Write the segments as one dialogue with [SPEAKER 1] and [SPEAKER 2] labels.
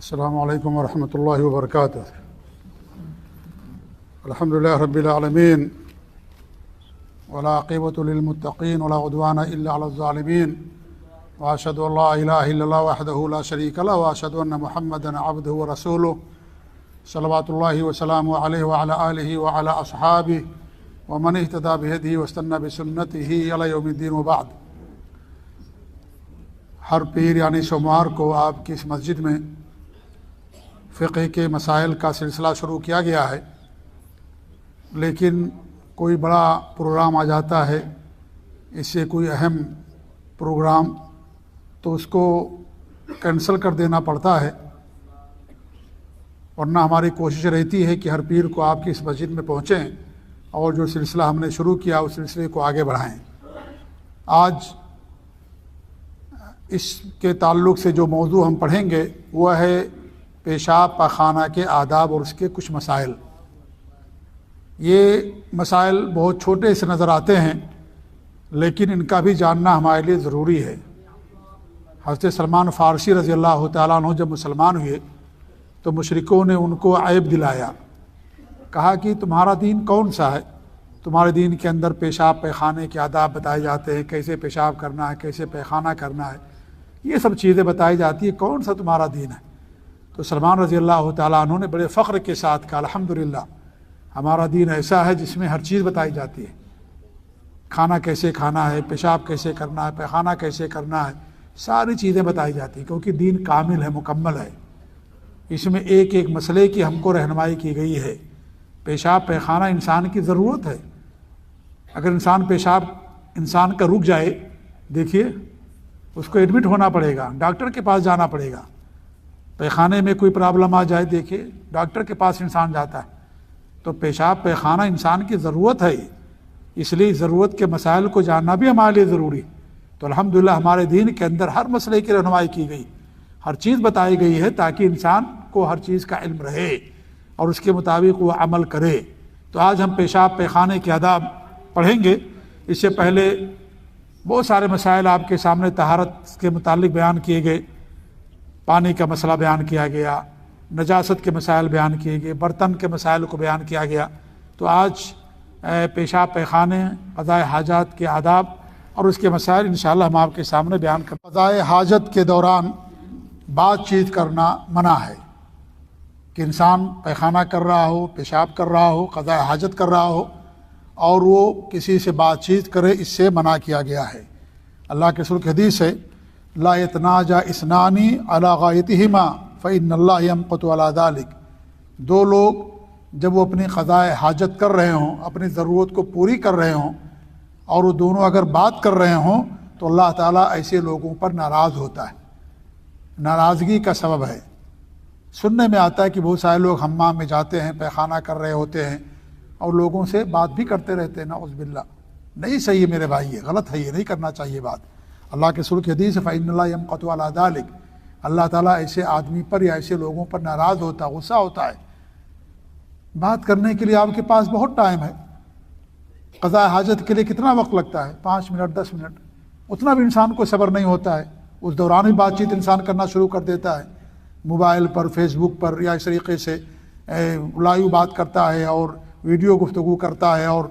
[SPEAKER 1] السلام علیکم ورحمۃ اللہ وبرکاتہ۔ الحمد للہ رب العالمین والعاقبۃ للمتقین ولا عدوان الا علی الظالمین واشهد ان لا الہ الا اللہ وحدہ لا شریک لہ واشهد ان محمدا عبدہ ورسولہ صلوات اللہ وسلامہ علیہ وعلی آلہ وعلی اصحابہ ومن اہتدی بہدیہ واستنى بسنتہ الی یوم الدین وبعد۔ ہر پیر یعنی سوموار کو آپ کی اس مسجد میں فقہ کے مسائل کا سلسلہ شروع کیا گیا ہے، لیکن کوئی بڑا پروگرام آ جاتا ہے، اس سے کوئی اہم پروگرام، تو اس کو کینسل کر دینا پڑتا ہے، ورنہ ہماری کوشش رہتی ہے کہ ہر پیر کو آپ کی اس مسجد میں پہنچیں اور جو سلسلہ ہم نے شروع کیا اس سلسلے کو آگے بڑھائیں۔ آج اس کے تعلق سے جو موضوع ہم پڑھیں گے وہ ہے پیشاب پاخانہ کے آداب اور اس کے کچھ مسائل۔ یہ مسائل بہت چھوٹے سے نظر آتے ہیں، لیکن ان کا بھی جاننا ہمارے لیے ضروری ہے۔ حضرت سلمان فارسی رضی اللہ تعالیٰ عنہ جب مسلمان ہوئے تو مشرکوں نے ان کو عیب دلایا، کہا کہ تمہارا دین کون سا ہے؟ تمہارے دین کے اندر پیشاب پیخانے کے آداب بتائے جاتے ہیں، کیسے پیشاب کرنا ہے، کیسے پیخانہ کرنا ہے، یہ سب چیزیں بتائی جاتی ہیں، کون سا تمہارا دین ہے؟ تو سلمان رضی اللہ تعالیٰ عنہ نے بڑے فخر کے ساتھ کہا الحمدللہ ہمارا دین ایسا ہے جس میں ہر چیز بتائی جاتی ہے، کھانا کیسے کھانا ہے، پیشاب کیسے کرنا ہے، پیخانہ کیسے کرنا ہے، ساری چیزیں بتائی جاتی ہیں، کیونکہ دین کامل ہے، مکمل ہے۔ اس میں ایک ایک مسئلے کی ہم کو رہنمائی کی گئی ہے۔ پیشاب پیخانہ انسان کی ضرورت ہے۔ اگر پیشاب انسان کا رک جائے، دیکھیے اس کو ایڈمٹ ہونا پڑے گا، ڈاکٹر کے پاس جانا پڑے گا۔ پیخانے میں کوئی پرابلم آ جائے، دیکھیے ڈاکٹر کے پاس انسان جاتا ہے۔ تو پیشاب پیخانہ انسان کی ضرورت ہے، اس لیے ضرورت کے مسائل کو جاننا بھی ہمارے لیے ضروری۔ تو الحمدللہ ہمارے دین کے اندر ہر مسئلے کی رہنمائی کی گئی، ہر چیز بتائی گئی ہے تاکہ انسان کو ہر چیز کا علم رہے اور اس کے مطابق وہ عمل کرے۔ تو آج ہم پیشاب پیخانے کے آداب پڑھیں گے۔ اس سے پہلے بہت سارے مسائل آپ کے سامنے طہارت کے متعلق بیان کیے گئے، پانی کا مسئلہ بیان کیا گیا، نجاست کے مسائل بیان کیے گئے، برتن کے مسائل کو بیان کیا گیا۔ تو آج پیشاب پیخانے، قضاء حاجات کے آداب اور اس کے مسائل انشاءاللہ ہم آپ کے سامنے بیان کریں۔ قضاء حاجت کے دوران بات چیت کرنا منع ہے، کہ انسان پیخانہ کر رہا ہو، پیشاب کر رہا ہو، قضاء حاجت کر رہا ہو اور وہ کسی سے بات چیت کرے، اس سے منع کیا گیا ہے۔ اللہ کے رسول کی حدیث ہے لا يتناجى اثنان على غائطهما فإن الله يمقت على ذلك۔ دو لوگ جب وہ اپنی قضاء حاجت کر رہے ہوں، اپنی ضرورت کو پوری کر رہے ہوں اور وہ دونوں اگر بات کر رہے ہوں تو اللہ تعالیٰ ایسے لوگوں پر ناراض ہوتا ہے، ناراضگی کا سبب ہے۔ سننے میں آتا ہے کہ بہت سارے لوگ حمام میں جاتے ہیں، پیخانہ کر رہے ہوتے ہیں اور لوگوں سے بات بھی کرتے رہتے ہیں، نعوذ باللہ۔ نہیں صحیح ہے میرے بھائی، یہ غلط ہے، یہ نہیں کرنا چاہیے بات۔ اللہ کے رسول کی حدیث فإن اللہ يمقت على ذلك، اللہ تعالیٰ ایسے آدمی پر یا ایسے لوگوں پر ناراض ہوتا، غصہ ہوتا ہے۔ بات کرنے کے لیے آپ کے پاس بہت ٹائم ہے، قضاء حاجت کے لیے کتنا وقت لگتا ہے؟ 5 منٹ 10 منٹ، اتنا بھی انسان کو صبر نہیں ہوتا ہے، اس دوران بھی بات چیت انسان کرنا شروع کر دیتا ہے، موبائل پر، فیس بک پر یا اس طریقے سے لائیو بات کرتا ہے اور ویڈیو گفتگو کرتا ہے اور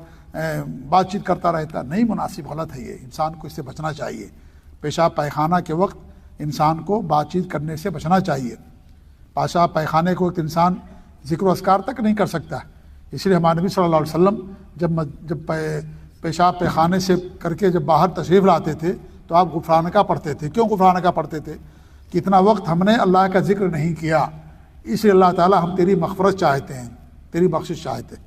[SPEAKER 1] بات چیت کرتا رہتا ہے۔ نہیں، مناسب، غلط ہے یہ، انسان کو اس سے بچنا چاہیے۔ پیشاب پیخانہ کے وقت انسان کو بات چیت کرنے سے بچنا چاہیے۔ پیشاب پیخانے کے وقت انسان ذکر و اذکار تک نہیں کر سکتا، اس لیے ہمارے نبی صلی اللہ علیہ وسلم جب پیشاب پیخانے سے کر کے جب باہر تشریف لاتے تھے تو آپ غفرانکہ پڑھتے تھے۔ کیوں غفرانکہ پڑھتے تھے؟ کہ اتنا وقت ہم نے اللہ کا ذکر نہیں کیا، اس لیے اللہ تعالیٰ ہم تیری مغفرت چاہتے ہیں، تیری بخشش چاہتے ہیں،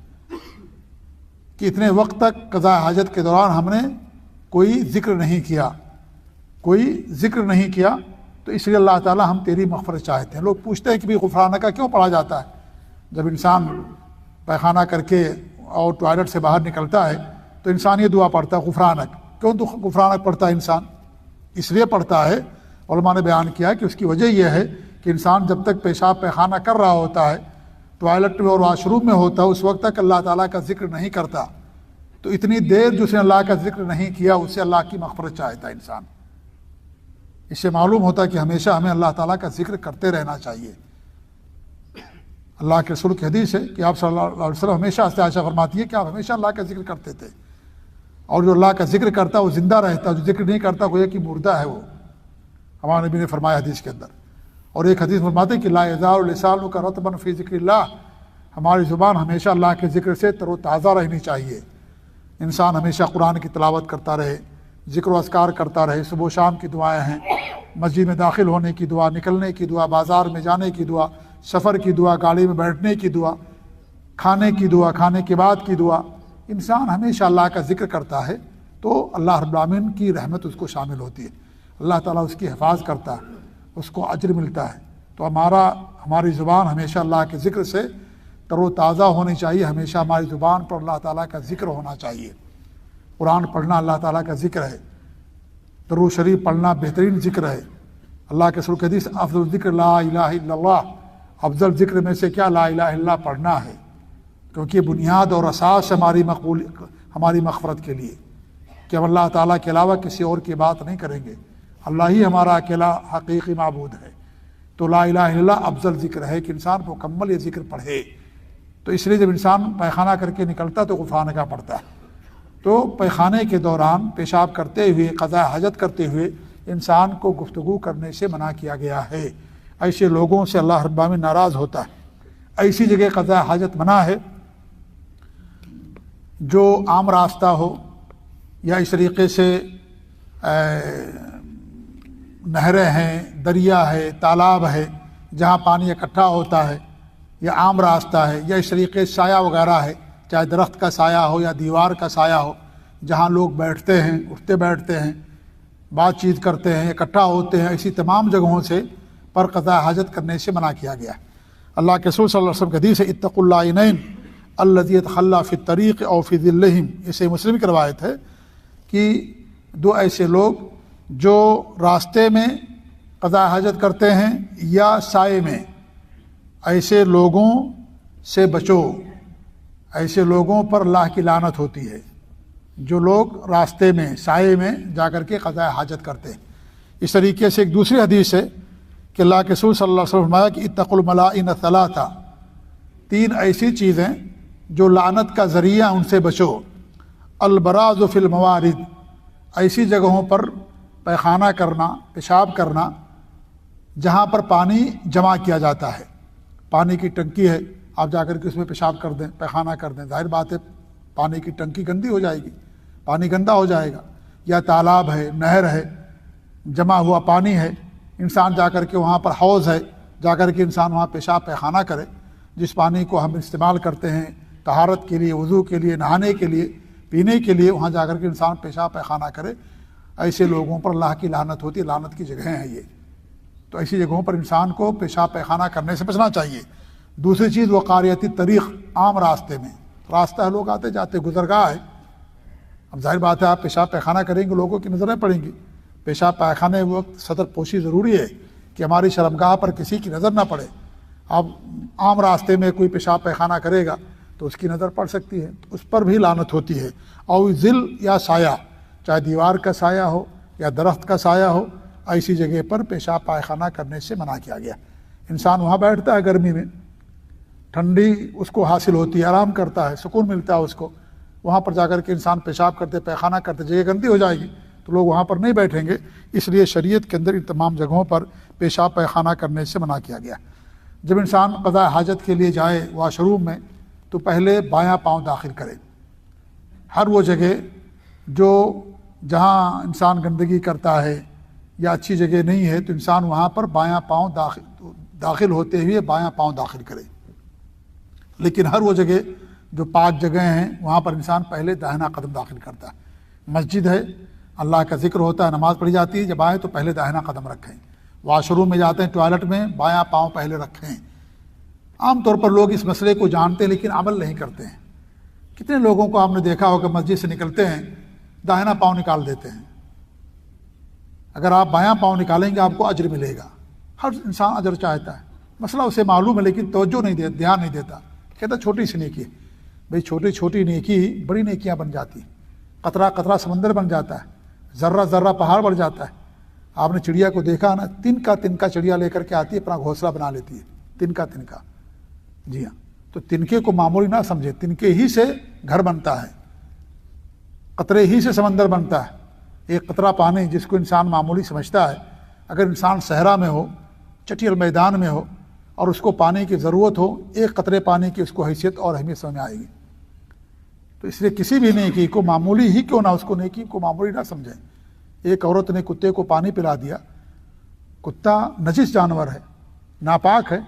[SPEAKER 1] کہ اتنے وقت تک قضاء حاجت کے دوران ہم نے کوئی ذکر نہیں کیا، تو اس لیے اللہ تعالیٰ ہم تیری مغفرت چاہتے ہیں۔ لوگ پوچھتے ہیں کہ بھی غفرانکہ کیوں پڑھا جاتا ہے؟ جب انسان پیخانہ کر کے اور ٹوائلٹ سے باہر نکلتا ہے تو انسان یہ دعا پڑھتا ہے غفرانک۔ کیوں غفرانک پڑھتا ہے انسان؟ اس لیے پڑھتا ہے، علماء نے بیان کیا کہ اس کی وجہ یہ ہے کہ انسان جب تک پیشاب پیخانہ کر رہا ہوتا ہے، ٹوائلٹ میں اور واش روم میں ہوتا ہے، اس وقت تک اللہ تعالیٰ کا ذکر نہیں کرتا، تو اتنی دیر جو اس نے اللہ کا ذکر نہیں کیا اس سے اللہ کی مغفرت چاہتا ہے انسان۔ اس سے معلوم ہوتا ہے کہ ہمیشہ ہمیں اللہ تعالیٰ کا ذکر کرتے رہنا چاہیے، اللہ کے رسول کی حدیث ہے کہ آپ صلی اللہ علیہ وسلم ہمیشہ سے عائشہ فرماتی ہے کہ آپ ہمیشہ اللہ کا ذکر کرتے تھے، اور جو اللہ کا ذکر کرتا ہے وہ زندہ رہتا ہے، جو ذکر نہیں کرتا گویا کہ مردہ ہے وہ، ہمارے نبی نے فرمایا حدیث کے اندر۔ اور ایک حدیث فرماتے ہیں کہ لا یزال لسانک رطبا فی ذکر اللہ، ہماری زبان ہمیشہ اللہ کے ذکر سے تر و تازہ رہنی چاہیے۔ انسان ہمیشہ قرآن کی تلاوت کرتا رہے، ذکر و اذکار کرتا رہے، صبح و شام کی دعائیں ہیں، مسجد میں داخل ہونے کی دعا، نکلنے کی دعا، بازار میں جانے کی دعا، سفر کی دعا، گاڑی میں بیٹھنے کی دعا، کھانے کی دعا، کھانے کے بعد کی دعا۔ انسان ہمیشہ اللہ کا ذکر کرتا ہے تو اللہ رب العالمین کی رحمت اس کو شامل ہوتی ہے، اللہ تعالیٰ اس کی حفاظ کرتا ہے، اس کو اجر ملتا ہے۔ تو ہماری زبان ہمیشہ اللہ کے ذکر سے تر و تازہ ہونی چاہیے، ہمیشہ ہماری زبان پر اللہ تعالیٰ کا ذکر ہونا چاہیے۔ قرآن پڑھنا اللہ تعالیٰ کا ذکر ہے، درود شریف پڑھنا بہترین ذکر ہے۔ اللہ کے رسول کی حدیث افضل ذکر لا الہ الا اللہ، افضل ذکر میں سے کیا؟ لا الہ الا اللہ پڑھنا ہے، کیونکہ بنیاد اور اساس ہماری مغفرت کے لیے کہ ہم اللہ تعالیٰ کے علاوہ کسی اور کی بات نہیں کریں گے، اللہ ہی ہمارا اکیلا حقیقی معبود ہے۔ تو لا الہ الا اللہ افضل ذکر ہے کہ انسان مکمل یہ ذکر پڑھے۔ تو اس لیے جب انسان پیخانہ کر کے نکلتا تو غفران کا پڑھتا ہے، تو پیخانے کے دوران پیشاب کرتے ہوئے، قضاء حاجت کرتے ہوئے انسان کو گفتگو کرنے سے منع کیا گیا ہے۔ ایسے لوگوں سے اللہ رب العالمین ناراض ہوتا ہے۔ ایسی جگہ قضاء حاجت منع ہے جو عام راستہ ہو، یا اس طریقے سے نہریں ہیں، دریا ہے، تالاب ہے جہاں پانی اکٹھا ہوتا ہے، یا عام راستہ ہے، یا اس طریقے سے سایہ وغیرہ ہے، چاہے درخت کا سایہ ہو یا دیوار کا سایہ ہو، جہاں لوگ بیٹھتے ہیں، اٹھتے بیٹھتے ہیں، بات چیت کرتے ہیں، اکٹھا ہوتے ہیں، ایسی تمام جگہوں سے پر قضاء حاجت کرنے سے منع کیا گیا ہے۔ اللہ کے رسول صلی اللہ علیہ وسلم کی حدیث ہے اتقوا اللعینین الذی یتخلی فی الطریق او فی ظلہم، یہ صحیح مسلم کی روایت ہے کہ دو ایسے لوگ جو راستے میں قضاء حاجت کرتے ہیں یا سائے میں، ایسے لوگوں سے بچو، ایسے لوگوں پر اللہ کی لعنت ہوتی ہے جو لوگ راستے میں سائے میں جا کر کے قضاء حاجت کرتے ہیں۔ اس طریقے سے ایک دوسری حدیث ہے کہ اللہ کے رسول صلی اللہ علیہ وسلم نے فرمایا کہ اتقوا الملائن ثلاثہ، تین ایسی چیزیں جو لعنت کا ذریعہ، ان سے بچو۔ البراز فی الموارد، ایسی جگہوں پر پیخانہ کرنا، پیشاب کرنا جہاں پر پانی جمع کیا جاتا ہے، پانی کی ٹنکی ہے، آپ جا کر کے اس میں پیشاب کر دیں، پیخانہ کر دیں، ظاہر بات ہے پانی کی ٹنکی گندی ہو جائے گی، پانی گندا ہو جائے گا۔ یا تالاب ہے، نہر ہے، جمع ہوا پانی ہے، انسان جا کر کے وہاں پر حوض ہے، جا کر کے انسان وہاں پیشاب پیخانہ کرے، جس پانی کو ہم استعمال کرتے ہیں طہارت کے لیے، وضو کے لیے، نہانے کے لیے، پینے کے لیے، وہاں جا کر کے انسان پیشاب پیخانہ کرے، ایسے لوگوں پر اللہ کی لعنت ہوتی ہے، لعنت کی جگہیں ہیں یہ۔ تو ایسی جگہوں پر انسان کو پیشاب پیخانہ کرنے سے بچنا چاہیے۔ دوسری چیز وقاریت الطریق، عام راستے میں، راستہ ہے، لوگ آتے جاتے، گزرگاہ ہے، اب ظاہر بات ہے آپ پیشاب پیخانہ کریں گے لوگوں کی نظریں پڑیں گی۔ پیشاب پیخانے وقت سطر پوشی ضروری ہے کہ ہماری شرمگاہ پر کسی کی نظر نہ پڑے۔ اب عام راستے میں کوئی پیشاب پیخانہ کرے گا تو اس کی نظر پڑ سکتی ہے، اس پر بھی لعنت ہوتی ہے۔ اور ظل یا سایہ، چاہے دیوار کا سایہ ہو یا درخت کا سایہ ہو، ایسی جگہ پر پیشاب پائخانہ کرنے سے منع کیا گیا۔ انسان وہاں بیٹھتا ہے گرمی میں، ٹھنڈی اس کو حاصل ہوتی ہے، آرام کرتا ہے، سکون ملتا ہے اس کو، وہاں پر جا کر کے انسان پیشاب کرتے، پیخانہ کرتے، جگہ گندی ہو جائے گی تو لوگ وہاں پر نہیں بیٹھیں گے۔ اس لیے شریعت کے اندر ان تمام جگہوں پر پیشاب پیخانہ کرنے سے منع کیا گیا۔ جب انسان قضاء حاجت کے لیے جائے واش روم میں تو پہلے بایاں پاؤں داخل کرے۔ ہر وہ جگہ جہاں انسان گندگی کرتا ہے یا اچھی جگہ نہیں ہے تو انسان وہاں پر بایاں پاؤں داخل ہوتے ہوئے بایاں پاؤں داخل کرے۔ لیکن ہر وہ جگہ جو پاک جگہیں ہیں وہاں پر انسان پہلے داہنا قدم داخل کرتا ہے۔ مسجد ہے، اللہ کا ذکر ہوتا ہے، نماز پڑھی جاتی ہے، جب آئیں تو پہلے داہنا قدم رکھیں۔ واش روم میں جاتے ہیں، ٹوائلٹ میں، بایاں پاؤں پہلے رکھیں۔ عام طور پر لوگ اس مسئلے کو جانتے ہیں لیکن عمل نہیں کرتے ہیں۔ کتنے لوگوں کو آپ نے دیکھا ہوگا مسجد سے نکلتے ہیں داہنا پاؤں نکال دیتے ہیں۔ اگر آپ بایاں پاؤں نکالیں گے آپ کو اجر ملے گا۔ ہر انسان اجر چاہتا ہے، مسئلہ اسے معلوم ہے لیکن توجہ نہیں دیتا، دھیان نہیں دیتا، کہتا چھوٹی سی نیکی ہے۔ بھئی چھوٹی چھوٹی نیکی بڑی نیکیاں بن جاتی ہیں، قطرہ قطرہ سمندر بن جاتا ہے، ذرہ ذرہ پہاڑ بڑھ جاتا ہے۔ آپ نے چڑیا کو دیکھا نا، تن کا چڑیا لے کر کے آتی ہے، اپنا گھونسلہ بنا لیتی ہے، تن کا جی ہاں، تو تنکے کو معمولی نہ سمجھے، تنکے ہی سے گھر بنتا ہے، قطرے ہی سے سمندر بنتا ہے۔ ایک قطرہ پانی جس کو انسان معمولی سمجھتا ہے، اگر انسان صحرا میں ہو، چٹیل میدان میں ہو، اور اس کو پانی کی ضرورت ہو، ایک قطرے پانی کی اس کو حیثیت اور اہمیت سمجھ میں آئے گی۔ تو اس لیے کسی بھی نیکی کو معمولی ہی کیوں نہ، اس کو نیکی کو معمولی نہ سمجھیں۔ ایک عورت نے کتے کو پانی پلا دیا، کتا نجس جانور ہے، ناپاک ہے،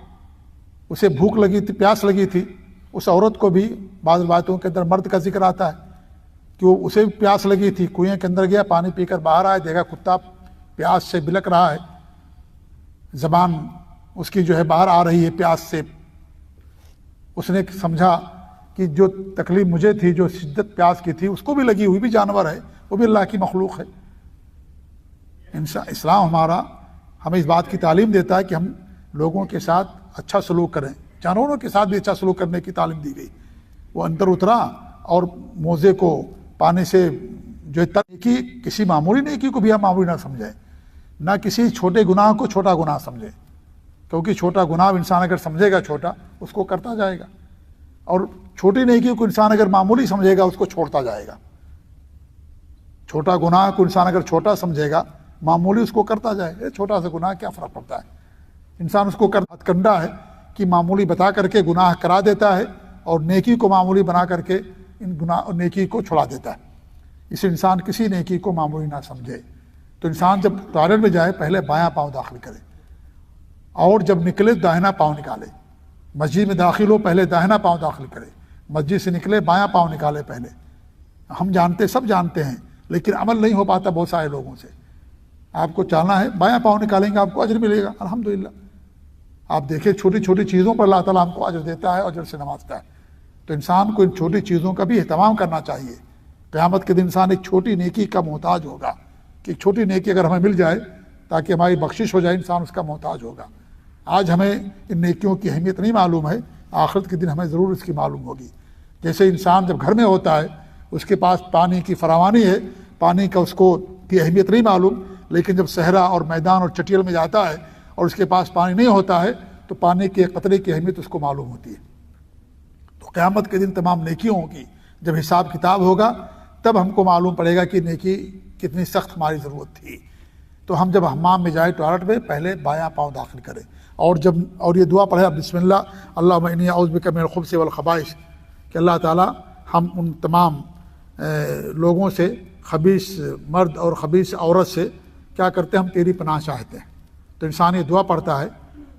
[SPEAKER 1] اسے بھوک لگی تھی، پیاس لگی تھی، اس عورت کو بھی بعض روایتوں کے اندر مرد کا ذکر آتا ہے کہ وہ اسے بھی پیاس لگی تھی، کنویں کے اندر گیا، پانی پی کر باہر آیا، دیکھا کتا پیاس سے بلک رہا ہے، زبان اس کی جو ہے باہر آ رہی ہے پیاس سے۔ اس نے سمجھا کہ جو تکلیف مجھے تھی، جو شدت پیاس کی تھی، اس کو بھی لگی، ہوئی بھی جانور ہے، وہ بھی اللہ کی مخلوق ہے۔ اسلام ہمارا ہمیں اس بات کی تعلیم دیتا ہے کہ ہم لوگوں کے ساتھ اچھا سلوک کریں، جانوروں کے ساتھ بھی اچھا سلوک کرنے کی تعلیم دی گئی۔ وہ اندر اترا اور موزے کو پانی سے جو نیکی، کسی معمولی نیکی کو بھی ہم معمولی نہ سمجھیں، نہ کسی چھوٹے گناہ کو چھوٹا گناہ سمجھیں، کیونکہ چھوٹا گناہ انسان اگر سمجھے گا چھوٹا، اس کو کرتا جائے گا، اور چھوٹی نیکی کو انسان اگر معمولی سمجھے گا، اس کو چھوڑتا جائے گا۔ چھوٹا گناہ کو انسان اگر چھوٹا سمجھے گا، معمولی اس کو کرتا جائے گا، چھوٹا سا گناہ کیا فرق پڑتا ہے؟ انسان اس کو ہتھ کنڈا ہے کہ معمولی بتا کر کے گناہ کرا دیتا ہے، اور نیکی کو معمولی بنا کر کے ان گناہ نیکی کو چھڑا دیتا ہے۔ اس انسان کسی نیکی کو معمولی نہ سمجھے۔ تو انسان جب ٹوائلٹ میں جائے، پہلے بایاں پاؤں داخل کرے، اور جب نکلے داہنا پاؤں نکالے۔ مسجد میں داخل ہو، پہلے داہنا پاؤں داخل کرے، مسجد سے نکلے بایاں پاؤں نکالے پہلے۔ ہم جانتے، سب جانتے ہیں، لیکن عمل نہیں ہو پاتا بہت سارے لوگوں سے۔ آپ کو چلنا ہے، بایاں پاؤں نکالیں گے، آپ کو اجر ملے گا الحمدللہ۔ آپ دیکھیں چھوٹی چھوٹی چیزوں پر اللہ تعالیٰ ہم کو اجر دیتا ہے، اجر سے نوازتا ہے۔ تو انسان کو ان چھوٹی چیزوں کا بھی اہتمام کرنا چاہیے۔ قیامت کے دن انسان ایک چھوٹی نیکی کا محتاج ہوگا، کہ ایک چھوٹی نیکی اگر ہمیں مل جائے تاکہ ہماری بخشش ہو جائے، انسان اس کا محتاج ہوگا۔ آج ہمیں ان نیکیوں کی اہمیت نہیں معلوم ہے، آخرت کے دن ہمیں ضرور اس کی معلوم ہوگی۔ جیسے انسان جب گھر میں ہوتا ہے، اس کے پاس پانی کی فراوانی ہے، پانی کا اس کو کی اہمیت نہیں معلوم، لیکن جب صحرا اور میدان اور چٹیل میں جاتا ہے اور اس کے پاس پانی نہیں ہوتا ہے، تو پانی کے قطرے کی اہمیت اس کو معلوم ہوتی ہے۔ تو قیامت کے دن تمام نیکیوں کی جب حساب کتاب ہوگا، تب ہم کو معلوم پڑے گا کہ نیکی کتنی سخت ہماری ضرورت تھی۔ تو ہم جب حمام میں جائیں، ٹوائلٹ میں، پہلے بایاں پاؤں داخل کریں، اور یہ دعا پڑھے، بسم اللہ اللہم انی اعوذ بک من الخبث والخبائث، کہ اللہ تعالیٰ ہم ان تمام لوگوں سے، خبیث مرد اور خبیث عورت سے کیا کرتے ہیں، ہم تیری پناہ چاہتے ہیں۔ تو انسان یہ دعا پڑھتا ہے،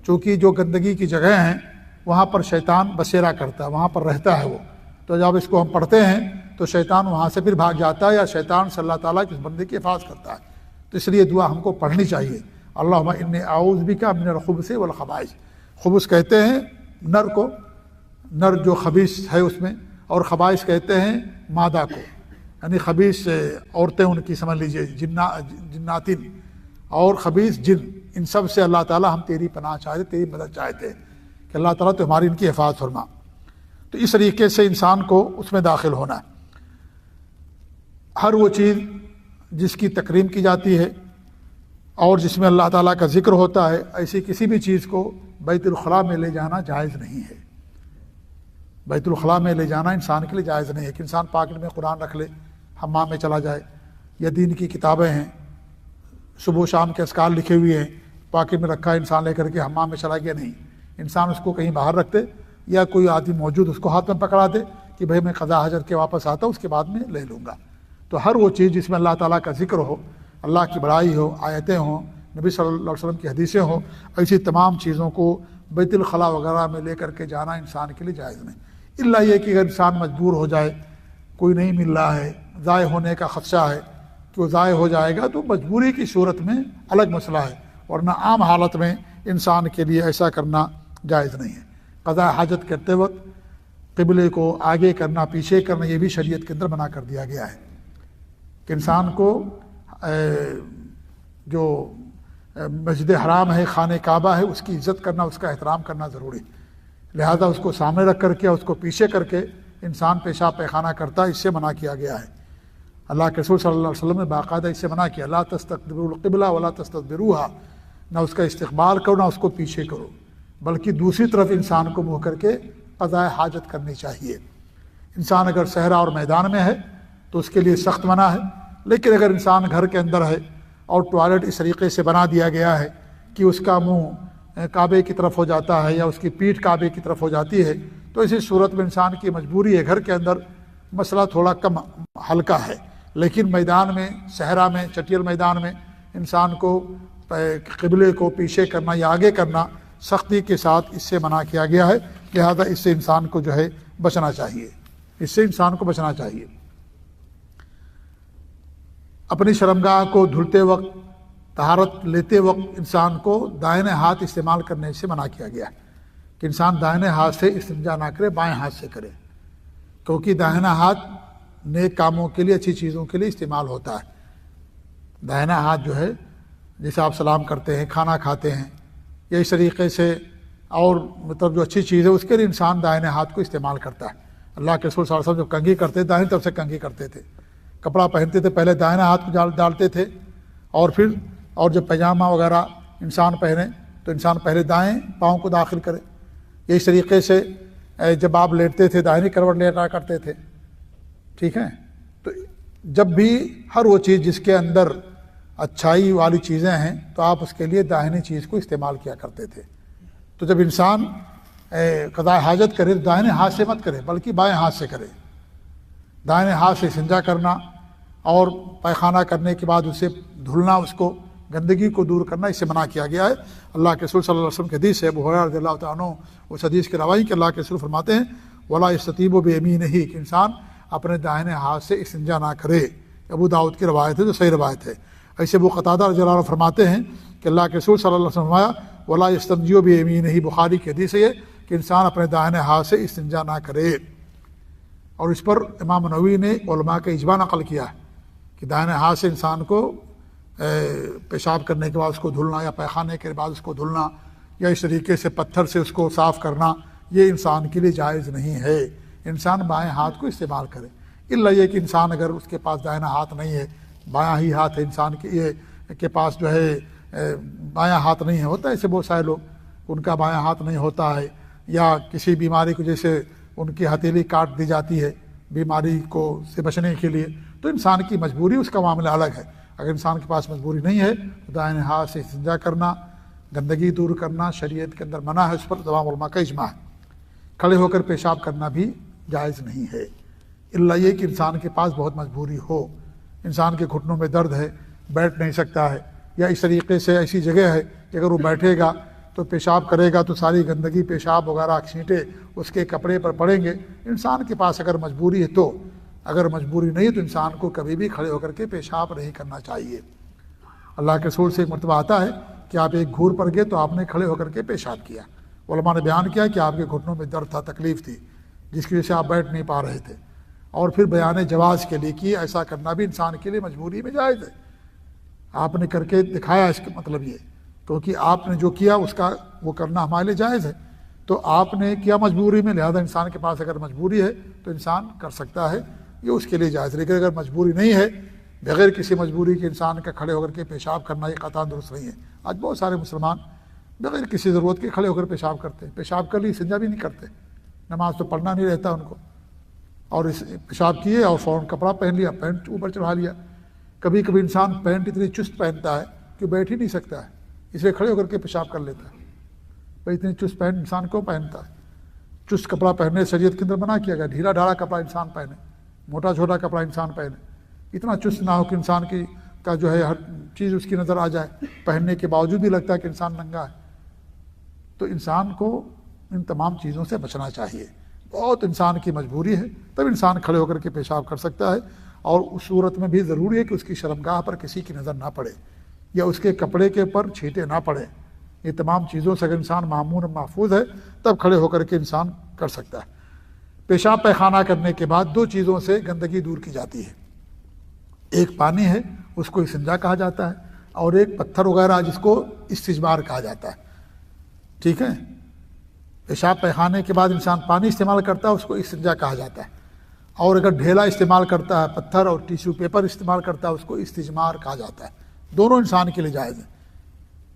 [SPEAKER 1] چونکہ جو گندگی کی جگہ ہیں وہاں پر شیطان بسیرا کرتا ہے، وہاں پر رہتا ہے وہ۔ تو جب اس کو ہم پڑھتے ہیں تو شیطان وہاں سے پھر بھاگ جاتا ہے، یا شیطان سے اللہ تعالیٰ کی اس بندے کی حفاظت کرتا ہے۔ تو اس لیے دعا ہم کو پڑھنی چاہیے، اللہم انی اعوذ بک من الخبث والخبائث۔ خبث کہتے ہیں نر کو، نر جو خبیث ہے اس میں، اور خبائث کہتے ہیں مادہ کو، یعنی خبیث عورتیں ان کی سمجھ لیجیے، جناتین اور خبیث جن، ان سب سے اللہ تعالیٰ ہم تیری پناہ چاہتے، تیری مدد چاہتے کہ اللہ تعالیٰ تو ہماری ان کی حفاظت فرما۔ تو اس طریقے سے انسان کو اس میں داخل ہونا ہے۔ ہر وہ چیز جس کی تکریم کی جاتی ہے اور جس میں اللہ تعالیٰ کا ذکر ہوتا ہے، ایسی کسی بھی چیز کو بیت الخلاء میں لے جانا جائز نہیں ہے۔ بیت الخلاء میں لے جانا انسان کے لیے جائز نہیں ہے کہ انسان پاکٹ میں قرآن رکھ لے، حمام میں چلا جائے، یا دین کی کتابیں ہیں، صبح و شام کے اذکار لکھے ہوئے ہیں، پاکٹ میں رکھا ہے، انسان لے کر کے حمام میں چلا گیا، نہیں۔ انسان اس کو کہیں باہر رکھ دے، یا کوئی آدمی موجود اس کو ہاتھ میں پکڑا دے کہ بھائی میں قضا حاجت کے واپس آتا ہوں، اس کے بعد میں لے لوں گا۔ تو ہر وہ چیز جس میں اللہ تعالیٰ کا ذکر ہو، اللہ کی بڑائی ہو، آیتیں ہوں، نبی صلی اللہ علیہ وسلم کی حدیثیں ہوں، ایسی تمام چیزوں کو بیت الخلاء وغیرہ میں لے کر کے جانا انسان کے لیے جائز نہیں، الا یہ کہ اگر انسان مجبور ہو جائے، کوئی نہیں مل رہا ہے، ضائع ہونے کا خدشہ ہے کہ وہ ضائع ہو جائے گا، تو مجبوری کی صورت میں الگ مسئلہ ہے، ورنہ عام حالت میں انسان کے لیے ایسا کرنا جائز نہیں ہے۔ قضاء حاجت کرتے وقت قبلے کو آگے کرنا، پیچھے کرنا، یہ بھی شریعت کے اندر منع کر دیا گیا ہے کہ انسان کو جو مسجد حرام ہے، خانہ کعبہ ہے، اس کی عزت کرنا، اس کا احترام کرنا ضروری، لہذا اس کو سامنے رکھ کر کے، اس کو پیچھے کر کے انسان پیشاب پیخانہ کرتا ہے، اس سے منع کیا گیا ہے۔ اللہ کے رسول صلی اللہ علیہ وسلم نے باقاعدہ اس سے منع کیا، لا تستقبلوا القبلہ ولا تستدبروها، نہ اس کا استقبال کرو نہ اس کو پیچھے کرو، بلکہ دوسری طرف انسان کو منہ کر کے قضاء حاجت کرنی چاہیے۔ انسان اگر صحرا اور میدان میں ہے تو اس کے لیے سخت منع ہے، لیکن اگر انسان گھر کے اندر ہے اور ٹوائلٹ اس طریقے سے بنا دیا گیا ہے کہ اس کا منہ کعبے کی طرف ہو جاتا ہے یا اس کی پیٹھ کعبے کی طرف ہو جاتی ہے، تو اسی صورت میں انسان کی مجبوری ہے۔ گھر کے اندر مسئلہ تھوڑا کم ہلکا ہے، لیکن میدان میں، صحرا میں، چٹیل میدان میں انسان کو قبلے کو پیچھے کرنا یا آگے کرنا سختی کے ساتھ اس سے منع کیا گیا ہے، لہذا اس سے انسان کو جو ہے بچنا چاہیے، اس سے انسان کو بچنا چاہیے۔ اپنی شرمگاہ کو دھلتے وقت، طہارت لیتے وقت انسان کو دائیں ہاتھ استعمال کرنے سے منع کیا گیا ہے کہ انسان دائیں ہاتھ سے استنجا نہ کرے، بائیں ہاتھ سے کرے، کیونکہ دائنا ہاتھ نیک کاموں کے لیے، اچھی چیزوں کے لیے استعمال ہوتا ہے۔ دائنا ہاتھ جو ہے، جیسے آپ سلام کرتے ہیں، کھانا کھاتے ہیں، یا اس طریقے سے اور مطلب جو اچھی چیز ہے اس کے لیے انسان دائیں ہاتھ کو استعمال کرتا ہے۔ اللہ کے رسول صلی اللہ علیہ وسلم جب کنگھی کرتے دائیں طرف سے کنگھی کرتے تھے، کپڑا پہنتے تھے پہلے دائیں ہاتھ کو ڈالتے تھے، اور جب پیجامہ وغیرہ انسان پہنے تو انسان پہلے دائیں پاؤں کو داخل کرے۔ اس طریقے سے جب آپ لیٹتے تھے دائنی کروٹ لیٹا کرتے تھے، ٹھیک ہے۔ تو جب بھی ہر وہ چیز جس کے اندر اچھائی والی چیزیں ہیں تو آپ اس کے لیے داہنی چیز کو استعمال کیا کرتے تھے۔ تو جب انسان قضاء حاجت کرے تو دائیں ہاتھ سے مت کرے، بلکہ بائیں ہاتھ سے کرے۔ دائیں ہاتھ سے استنجا کرنا اور پیخانہ کرنے کے بعد اسے دھلنا، اس کو گندگی کو دور کرنا، اس سے منع کیا گیا ہے۔ اللہ کے رسول صلی اللہ علیہ وسلم کی حدیث ہے، ابو ہریرہ رضی اللہ تعالیٰ عنہ اس حدیث کی روایت کہ اللہ کے رسول فرماتے ہیں ولا یستطیب بیمینہ، کہ انسان اپنے دائیں ہاتھ سے استنجا نہ کرے۔ ابو داؤد کی روایت ہے جو صحیح روایت ہے۔ ایسے ابو قتادہ رضی اللہ عنہ فرماتے ہیں کہ اللہ کے رسول صلی اللہ علیہ وسلم فرمایا ولا یستنجی بیمینہ، بخاری کی حدیث ہے کہ انسان اپنے دائیں ہاتھ سے استنجا نہ کرے۔ اور اس پر امام نووی نے علماء کا اجماع نقل کیا ہے کہ دائیں ہاتھ سے انسان کو پیشاب کرنے کے بعد اس کو دھلنا یا پیخانے کے بعد اس کو دھلنا یا اس طریقے سے پتھر سے اس کو صاف کرنا، یہ انسان کے لیے جائز نہیں ہے۔ انسان بائیں ہاتھ کو استعمال کرے، الا یہ کہ انسان اگر اس کے پاس دائنا ہاتھ نہیں ہے، بایاں ہی ہاتھ ہے انسان کے پاس جو ہے بایاں ہاتھ نہیں ہے، ہوتا ہے ایسے بہت سارے لوگ ان کا بایاں ہاتھ نہیں ہوتا ہے، یا کسی بیماری کو جیسے ان کی ہتھیلی کاٹ دی جاتی ہے بیماری کو سے بچنے کے لیے، تو انسان کی مجبوری اس کا معاملہ الگ ہے۔ اگر انسان کے پاس مجبوری نہیں ہے تو دائیں ہاتھ سے استنجا کرنا، گندگی دور کرنا شریعت کے اندر منع ہے، اس پر تمام علماء کا اجماع ہے۔ کھڑے ہو کر پیشاب کرنا بھی جائز نہیں ہے، الا یہ کہ انسان کے پاس بہت مجبوری ہو، انسان کے گھٹنوں میں درد ہے، بیٹھ نہیں سکتا ہے، یا اس طریقے سے ایسی جگہ ہے کہ اگر وہ بیٹھے گا تو پیشاب کرے گا تو ساری گندگی پیشاب وغیرہ چھینٹے اس کے کپڑے پر پڑیں گے۔ انسان کے پاس اگر مجبوری ہے تو، اگر مجبوری نہیں تو انسان کو کبھی بھی کھڑے ہو کر کے پیشاب نہیں کرنا چاہیے۔ اللہ کے رسول سے ایک مرتبہ آتا ہے کہ آپ ایک گھور پر گئے تو آپ نے کھڑے ہو کر کے پیشاب کیا، علماء نے بیان کیا کہ آپ کے گھٹنوں میں درد تھا، تکلیف تھی، جس کی وجہ سے آپ بیٹھ نہیں پا رہے تھے، اور پھر بیان جواز کے لیے کہ ایسا کرنا بھی انسان کے لیے مجبوری میں جائز ہے۔ آپ نے کر کے دکھایا، اس کا مطلب یہ کیونکہ آپ نے جو کیا اس کا وہ کرنا ہمارے لیے جائز ہے، تو آپ نے کیا مجبوری میں، لہذا انسان کے پاس اگر مجبوری ہے تو انسان کر سکتا ہے، یہ اس کے لیے جائز ہے۔ لیکن اگر مجبوری نہیں ہے، بغیر کسی مجبوری کے انسان کا کھڑے ہو کر کے پیشاب کرنا یہ قطعاً درست نہیں ہے۔ آج بہت سارے مسلمان بغیر کسی ضرورت کے کھڑے ہو کر پیشاب کرتے ہیں، پیشاب کر لی استنجا بھی نہیں کرتے، نماز تو پڑھنا نہیں رہتا ان کو، اور اس پیشاب کیے اور فوراً کپڑا پہن لیا، پینٹ اوپر چڑھا لیا۔ کبھی کبھی انسان پینٹ اتنی چست پہنتا ہے کہ بیٹھ ہی نہیں سکتا ہے، اس لیے کھڑے ہو کر کے پیشاب کر لیتا ہے۔ بھائی اتنی چست پینٹ انسان کو پہنتا ہے؟ چست کپڑا پہننے شریعت کے اندر منع کیا گیا، ڈھیلا ڈھالا کپڑا انسان پہنے، موٹا چھوٹا کپڑا انسان پہنے، اتنا چست نہ ہو کہ انسان کا جو ہے ہر چیز اس کی نظر آ جائے، پہننے کے باوجود بھی لگتا ہے کہ انسان ننگا ہے۔ تو انسان کو ان تمام چیزوں سے بچنا چاہیے۔ بہت انسان کی مجبوری ہے تب انسان کھڑے ہو کر کے پیشاب کر سکتا ہے، اور اس صورت میں بھی ضروری ہے کہ اس کی شرمگاہ پر کسی کی نظر نہ پڑے یا اس کے کپڑے کے پر چھینٹے نہ پڑے۔ یہ تمام چیزوں سے اگر انسان معمون محفوظ ہے تب کھڑے ہو کر کے انسان کر سکتا ہے۔ پیشاب پیخانہ کرنے کے بعد دو چیزوں سے گندگی دور کی جاتی ہے، ایک پانی ہے اس کو استنجا کہا جاتا ہے، اور ایک پتھر وغیرہ جس کو استجمار کہا جاتا ہے، ٹھیک ہے۔ پیشاب پیخانے کے بعد انسان پانی استعمال کرتا ہے، اس کو استنجا کہا جاتا ہے، اور اگر ڈھیلا استعمال کرتا ہے، پتھر اور ٹیشو پیپر استعمال کرتا ہے، اس کو استجمار کہا جاتا ہے۔ دونوں انسان کے لیے جائز ہیں،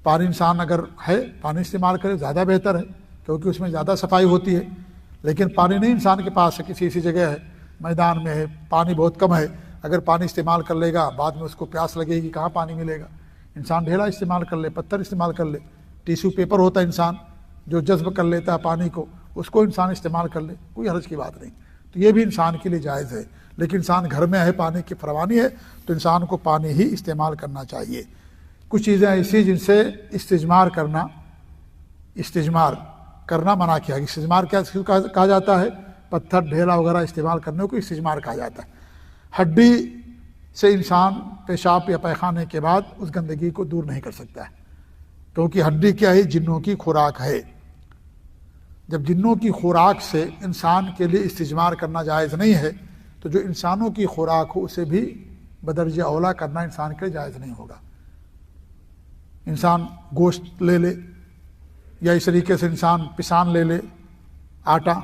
[SPEAKER 1] پانی انسان اگر ہے پانی استعمال کرے زیادہ بہتر ہے، کیونکہ اس میں زیادہ صفائی ہوتی ہے. لیکن پانی نہیں انسان کے پاس ہے، کسی ایسی جگہ ہے میدان میں ہے، پانی بہت کم ہے، اگر پانی استعمال کر لے گا بعد میں اس کو پیاس لگے گی، کہاں پانی ملے گا. انسان ڈھیلا استعمال کر لے، پتھر استعمال کر لے، ٹیشو پیپر ہوتا ہے انسان جو جذب کر لیتا ہے پانی کو، اس کو انسان استعمال کر لے، کوئی حرج کی بات نہیں. تو یہ بھی انسان کے لیے جائز ہے. لیکن انسان گھر میں ہے، پانی کی فراوانی ہے، تو انسان کو پانی ہی استعمال کرنا چاہیے. کچھ چیزیں ایسی جن سے استجمار کرنا منع کیا. استجمار کیا کہا جاتا ہے؟ پتھر ڈھیلا وغیرہ استعمال کرنے کو استجمار کہا جاتا ہے. ہڈی سے انسان پیشاب یا پیخانے کے بعد اس گندگی کو دور نہیں کر سکتا ہے، کیونکہ ہڈی کیا ہے؟ جنوں کی خوراک ہے. جب جنوں کی خوراک سے انسان کے لیے استجمار کرنا جائز نہیں ہے، تو جو انسانوں کی خوراک ہو اسے بھی بدرجہ اولا کرنا انسان کے لیے جائز نہیں ہوگا. انسان گوشت لے لے یا اس طریقے سے انسان پسان لے لے، آٹا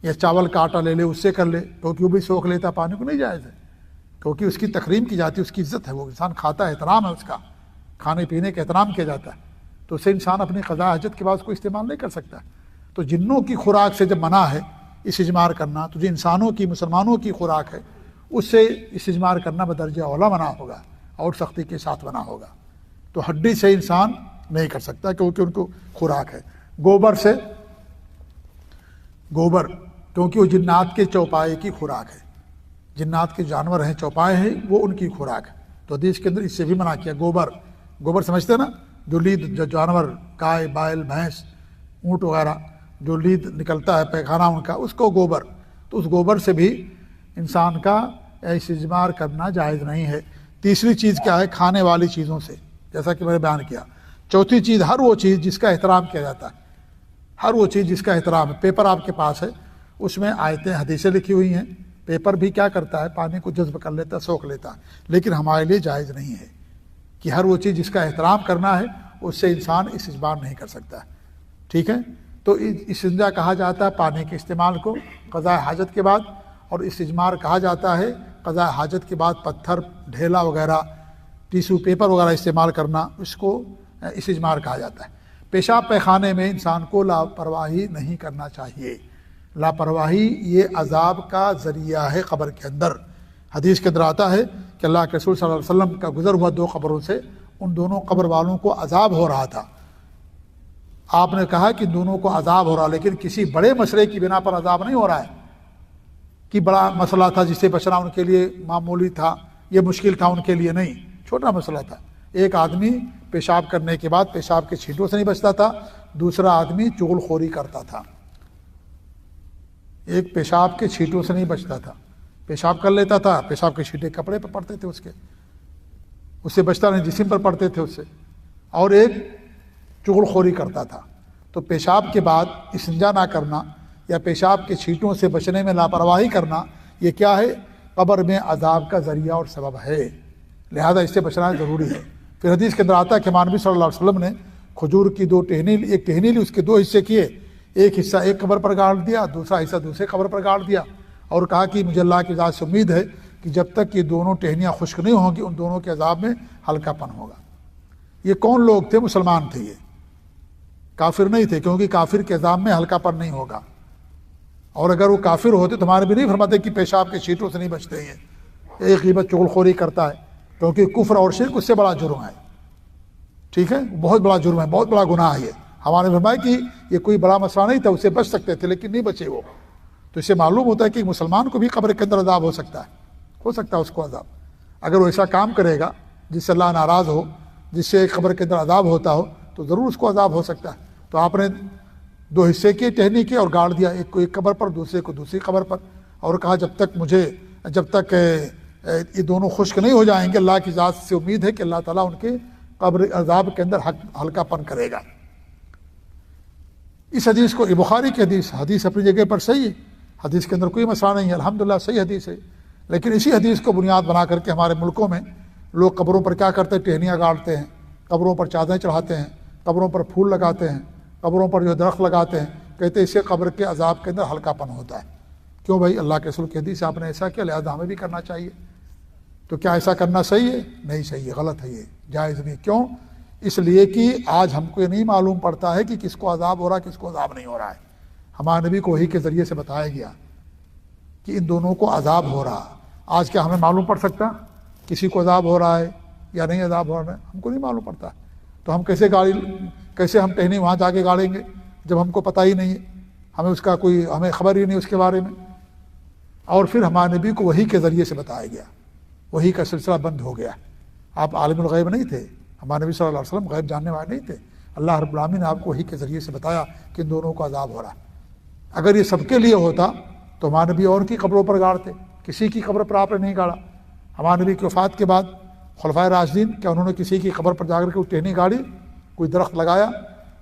[SPEAKER 1] یا چاول کا آٹا لے لے، اس سے کر لے، کیونکہ وہ بھی سوکھ لیتا پانی کو، نہیں جائز ہے، کیونکہ اس کی تکریم کی جاتی ہے، اس کی عزت ہے، وہ انسان کھاتا ہے، احترام ہے، اس کا کھانے پینے کا احترام کیا جاتا ہے. تو اسے انسان اپنی قضاء حاجت کے بعد اس کو استعمال نہیں کر سکتا. تو جنوں کی خوراک سے جب منع ہے استجمار کرنا، تو جو انسانوں کی مسلمانوں کی خوراک ہے اس سے استجمار کرنا بدرجہ اولا منع ہوگا اور سختی کے ساتھ منع ہوگا. تو ہڈی سے انسان نہیں کر سکتا کیونکہ ان کو خوراک ہے. گوبر کیونکہ وہ جنات کے چوپائے کی خوراک ہے، جنات کے جانور ہیں چوپائے ہیں، وہ ان کی خوراک ہے. تو حدیث کے اندر اس سے بھی منع کیا. گوبر سمجھتے نا، جو لید جو جانور گائے بائل بھینس اونٹ وغیرہ جو لید نکلتا ہے پیخانہ ان کا، اس کو گوبر. تو اس گوبر سے بھی انسان کا استجمار کرنا جائز نہیں ہے. تیسری چیز کیا ہے؟ کھانے والی چیزوں سے، جیسا کہ میں نے بیان کیا. چوتھی چیز ہر وہ چیز جس کا احترام کیا جاتا ہے، ہر وہ چیز جس کا احترام ہے. پیپر آپ کے پاس ہے، اس میں آیتیں حدیثیں لکھی ہوئی ہیں. پیپر بھی کیا کرتا ہے؟ پانی کو جذب کر لیتا ہے، سوکھ لیتا ہے. لیکن ہمارے لیے جائز نہیں ہے کہ ہر وہ چیز جس کا احترام کرنا ہے اس سے انسان استجمار نہیں کر سکتا. ٹھیک ہے؟ تو استنجا کہا جاتا ہے پانی کے استعمال کو قضاء حاجت کے بعد، اور استجمار کہا جاتا ہے قضاء حاجت کے بعد پتھر ڈھیلا وغیرہ ٹیشو پیپر وغیرہ استعمال کرنا، اس کو استجمار کہا جاتا ہے. پیشاب پیخانے میں انسان کو لاپرواہی نہیں کرنا چاہیے. لاپرواہی یہ عذاب کا ذریعہ ہے قبر کے اندر. حدیث کے اندر آتا ہے کہ اللہ کے رسول صلی اللہ علیہ وسلم کا گزر ہوا 2 قبروں سے، ان دونوں قبر والوں کو عذاب ہو رہا تھا. آپ نے کہا کہ دونوں کو عذاب ہو رہا، لیکن کسی بڑے مسئلے کی بنا پر عذاب نہیں ہو رہا ہے کہ بڑا مسئلہ تھا جس سے بچنا ان کے لیے معمولی تھا، یہ مشکل تھا ان کے لیے، نہیں، چھوٹا مسئلہ تھا. ایک آدمی پیشاب کرنے کے بعد پیشاب کے چھینٹوں سے نہیں بچتا تھا، دوسرا آدمی چغل خوری کرتا تھا. ایک پیشاب کے چھینٹوں سے نہیں بچتا تھا، پیشاب کر لیتا تھا، پیشاب کے چھینٹے کپڑے پر پڑتے تھے، اس سے بچتا نہیں، جسم پر پڑتے تھے اس سے. اور ایک چغل خوری کرتا تھا. تو پیشاب کے بعد استنجا نہ کرنا یا پیشاب کے چھینٹوں سے بچنے میں لاپرواہی کرنا، یہ کیا ہے؟ قبر میں عذاب کا ذریعہ اور سبب ہے. لہذا اس سے بچنا ضروری ہے. پھر حدیث کے اندر آتا ہے کہ مانوی صلی اللہ علیہ وسلم نے کھجور کی 2 ٹہنی، ایک ٹہنی لی، اس کے 2 حصے کیے، ایک حصہ ایک قبر پر گاڑ دیا، دوسرا حصہ دوسرے قبر پر گاڑ دیا، اور کہا کہ مجھے اللہ کی ذات سے امید ہے کہ جب تک یہ دونوں ٹہنیاں خشک نہیں ہوں گی ان دونوں کے عذاب میں ہلکا پن ہوگا. یہ کون لوگ تھے؟ مسلمان تھے، یہ کافر نہیں تھے، کیونکہ کافر کے عذاب میں ہلکا پن نہیں ہوگا. اور اگر وہ کافر ہوتے تو ہمارے بھی نہیں فرماتے کہ پیشاب کے چھینٹوں سے نہیں بچتے ہیں. ایک غیبت چغل خوری کرتا ہے، کیونکہ کفر اور شرک اس سے بڑا جرم ہے. ٹھیک ہے؟ بہت بڑا جرم ہے، بہت بڑا گناہ ہے. ہمارے فرمایا کہ یہ کوئی بڑا مسئلہ نہیں تھا، اسے بچ سکتے تھے لیکن نہیں بچے وہ. تو اس سے معلوم ہوتا ہے کہ مسلمان کو بھی قبر کے اندر عذاب ہو سکتا ہے اس کو عذاب. اگر وہ ایسا کام کرے گا جس سے اللہ ناراض ہو، جس سے قبر کے اندر عذاب ہوتا ہو، تو ضرور اس کو عذاب ہو سکتا ہے. تو آپ نے 2 حصے کیے ٹہنی کے اور گاڑ دیا، ایک کو ایک قبر پر، دوسرے کو دوسری قبر پر، اور کہا جب تک یہ دونوں خشک نہیں ہو جائیں گے اللہ کی ذات سے امید ہے کہ اللہ تعالیٰ ان کے قبر عذاب کے اندر ہلکا پن کرے گا. اس حدیث کو، یہ بخاری کی حدیث اپنی جگہ پر صحیح ہے، حدیث کے اندر کوئی مسئلہ نہیں ہے، الحمدللہ صحیح حدیث ہے. لیکن اسی حدیث کو بنیاد بنا کر کے ہمارے ملکوں میں لوگ قبروں پر کیا کرتے ہیں؟ ٹہنیاں گاڑتے ہیں، قبروں پر چادریں چڑھاتے ہیں، قبروں پر پھول لگاتے ہیں، قبروں پر جو درخت لگاتے ہیں، کہتے ہیں اس سے قبر کے عذاب کے اندر ہلکا پن ہوتا ہے. کیوں بھائی؟ اللہ کے رسول کی حدیث آپ نے ایسا کیا، لہذا ہمیں بھی کرنا چاہیے. تو کیا ایسا کرنا صحیح ہے؟ نہیں صحیح ہے، غلط ہے، یہ جائز نہیں. کیوں؟ اس لیے کہ آج ہم کو یہ نہیں معلوم پڑتا ہے کہ کس کو عذاب ہو رہا ہے کس کو عذاب نہیں ہو رہا ہے. ہمارے نبی کو وحی کے ذریعے سے بتایا گیا کہ ان دونوں کو عذاب ہو رہا. آج کیا ہمیں معلوم پڑ سکتا کسی کو عذاب ہو رہا ہے یا نہیں عذاب ہو رہا ہے؟ ہم کو نہیں معلوم پڑتا. تو ہم کیسے ہم ٹہنی وہاں جا کے گاڑیں گے جب ہم کو پتہ ہی نہیں ہے, ہمیں اس کا کوئی ہمیں خبر ہی نہیں اس کے بارے میں. اور پھر ہمارے نبی کو وحی کے ذریعے سے بتایا گیا, وحی کا سلسلہ بند ہو گیا. آپ عالم الغیب نہیں تھے, ہمارے نبی صلی اللہ علیہ وسلم غیب جاننے والے نہیں تھے. اللہ رب العالمین نے آپ کو وحی کے ذریعے سے بتایا کہ ان دونوں کو عذاب ہو رہا ہے. اگر یہ سب کے لیے ہوتا تو ہمارے نبی اور کی قبروں پر گاڑتے, کسی کی قبر پر آپ نے نہیں گاڑا. ہمارے نبی کی وفات کے بعد خلفائے راشدین کیا انہوں نے کسی کی قبر پر جا کر کے ٹہنی گاڑی, کوئی درخت لگایا,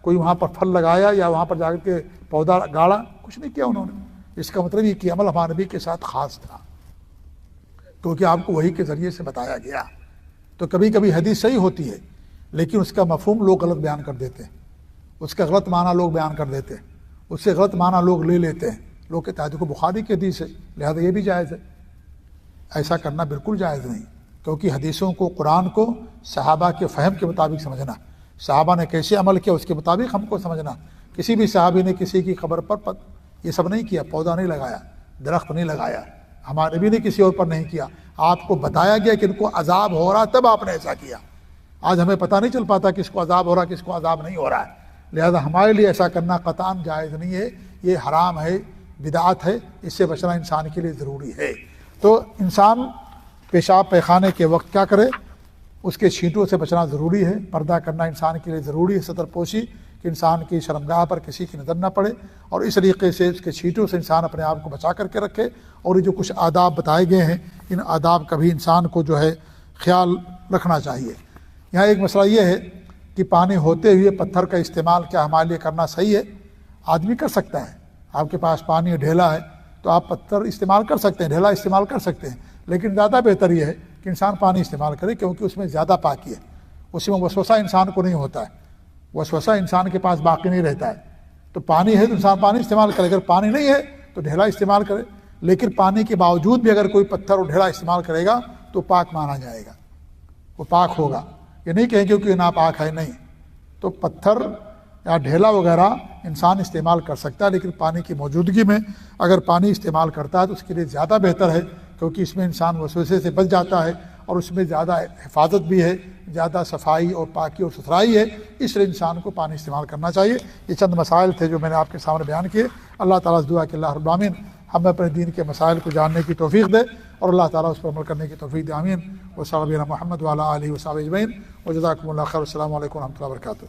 [SPEAKER 1] کوئی وہاں پر پھل لگایا یا وہاں پر جا کر کے پودا گاڑا؟ کچھ نہیں کیا انہوں نے. اس کا مطلب یہ کہ عمل ہمارے نبی کے ساتھ خاص تھا کیونکہ آپ کو وحی کے ذریعے سے بتایا گیا. تو کبھی کبھی حدیث صحیح ہوتی ہے لیکن اس کا مفہوم لوگ غلط بیان کر دیتے ہیں, اس کا غلط معنی لوگ بیان کر دیتے ہیں, اس سے غلط معنی لوگ لے لیتے ہیں. لوگ کہتے ہیں کو بخاری کی حدیث ہے لہذا یہ بھی جائز ہے. ایسا کرنا بالکل جائز نہیں, کیونکہ حدیثوں کو قرآن کو صحابہ کے فہم کے مطابق سمجھنا, صحابہ نے کیسے عمل کیا اس کے مطابق ہم کو سمجھنا. کسی بھی صحابی نے کسی کی قبر پر یہ سب نہیں کیا, پودا نہیں لگایا, درخت نہیں لگایا. ہمارے نبی نے کسی اور پر نہیں کیا. آپ کو بتایا گیا کہ ان کو عذاب ہو رہا تب آپ نے ایسا کیا. آج ہمیں پتہ نہیں چل پاتا کس کو عذاب ہو رہا کس کو عذاب نہیں ہو رہا ہے. لہذا ہمارے لیے ایسا کرنا قطعاً جائز نہیں ہے, یہ حرام ہے, بدعت ہے. اس سے بچنا انسان کے لیے ضروری ہے. تو انسان پیشاب پیخانے کے وقت کیا کرے, اس کے چھینٹوں سے بچنا ضروری ہے. پردہ کرنا انسان کے لیے ضروری ہے, ستر پوشی, کہ انسان کی شرمگاہ پر کسی کی نظر نہ پڑے, اور اس طریقے سے اس کے چھینٹوں سے انسان اپنے آپ کو بچا کر کے رکھے. اور یہ جو کچھ آداب بتائے گئے ہیں ان آداب کا بھی انسان کو جو ہے خیال رکھنا چاہیے. یہاں ایک مسئلہ یہ ہے کہ پانی ہوتے ہوئے پتھر کا استعمال کیا ہمارے لیے کرنا صحیح ہے؟ آدمی کر سکتا ہے. آپ کے پاس پانی ڈھیلا ہے تو آپ پتھر استعمال کر سکتے ہیں, ڈھیلا استعمال کر سکتے ہیں, لیکن زیادہ بہتر یہ ہے کہ انسان پانی استعمال کرے کیونکہ اس میں زیادہ پاکی ہے, اس میں وسوسہ انسان کو نہیں ہوتا ہے, وسوسہ انسان کے پاس باقی نہیں رہتا ہے. تو پانی ہے تو انسان پانی استعمال کرے, اگر پانی نہیں ہے تو ڈھیلا استعمال کرے. لیکن پانی کے باوجود بھی اگر کوئی پتھر اور ڈھیلا استعمال کرے گا تو پاک مانا جائے گا, وہ پاک ہوگا. یہ نہیں کہیں گے کہ ناپاک ہے, نہیں. تو پتھر یا ڈھیلا وغیرہ انسان استعمال کر سکتا ہے, لیکن پانی کی موجودگی میں اگر پانی استعمال کرتا ہے تو اس کے لیے زیادہ بہتر ہے, کیونکہ اس میں انسان وسوسے سے بچ جاتا ہے اور اس میں زیادہ حفاظت بھی ہے, زیادہ صفائی اور پاکی اور ستھرائی ہے. اس لیے انسان کو پانی استعمال کرنا چاہیے. یہ چند مسائل تھے جو میں نے آپ کے سامنے بیان کیے. اللہ تعالیٰ سے دعا کہ اللہ رب العالمین ہمیں اپنے دین کے مسائل کو جاننے کی توفیق دے اور اللہ تعالیٰ اس پر عمل کرنے کی توفیق دے. آمین. وصلی اللہ علی محمد وعلی آلہ وصحبہ اجمعین وجزاکم اللہ خیر. السلام علیکم و رحمۃ اللہ وبرکاتہ.